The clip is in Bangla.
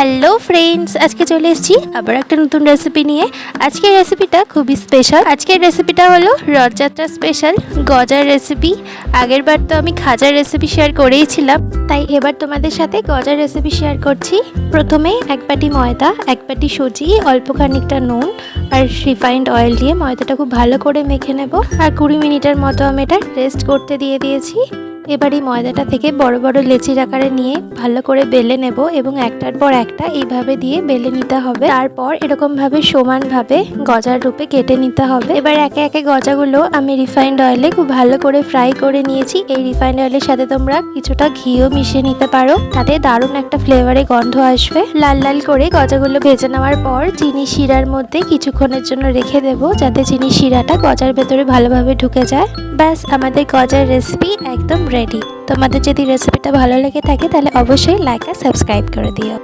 হ্যালো ফ্রেন্ডস, আজকে চলে এসেছি আবার একটা নতুন রেসিপি নিয়ে। আজকের রেসিপিটা খুবই স্পেশাল। আজকের রেসিপিটা হলো রথযাত্রা স্পেশাল গজার রেসিপি। আগের বার তো আমি খাজার রেসিপি শেয়ার করেইছিলাম, তাই এবার তোমাদের সাথে গজার রেসিপি শেয়ার করছি। প্রথমে এক বাটি ময়দা, এক বাটি সুজি, অল্প খানিকটা নুন আর রিফাইন্ড অয়েল দিয়ে ময়দাটা খুব ভালো করে মেখে নেব। আর 20 মিনিটের মতো আমি এটা রেস্ট করতে দিয়ে দিয়েছি। এবার এই ময়দাটা থেকে বড় বড় লেচির আকারে নিয়ে ভালো করে বেলে নেব এবং একটার পর একটা এইভাবে দিয়ে বেলে নিতে হবে। তারপর এরকম ভাবে সমানভাবে গজার রূপে কেটে নিতে হবে। এবার একে একে গজাগুলো আমি রিফাইন্ড অয়েলে খুব ভালো করে ফ্রাই করে নিয়েছি। এই রিফাইন্ড অয়েলের সাথে তোমরা কিছুটা ঘিও মিশিয়ে নিতে পারো, তাতে দারুণ একটা ফ্লেভারে গন্ধ আসবে। লাল লাল করে গজাগুলো ভেজে নেওয়ার পর চিনি শিরার মধ্যে কিছুক্ষণের জন্য রেখে দেবো, যাতে চিনি শিরাটা গজার ভেতরে ভালোভাবে ঢুকে যায়। ব্যাস, আমাদের গজার রেসিপি একদম রেডি। তোমাদের যদি রেসিপিটা ভালো লেগে থাকে তাহলে অবশ্যই লাইক আর সাবস্ক্রাইব করে দিও।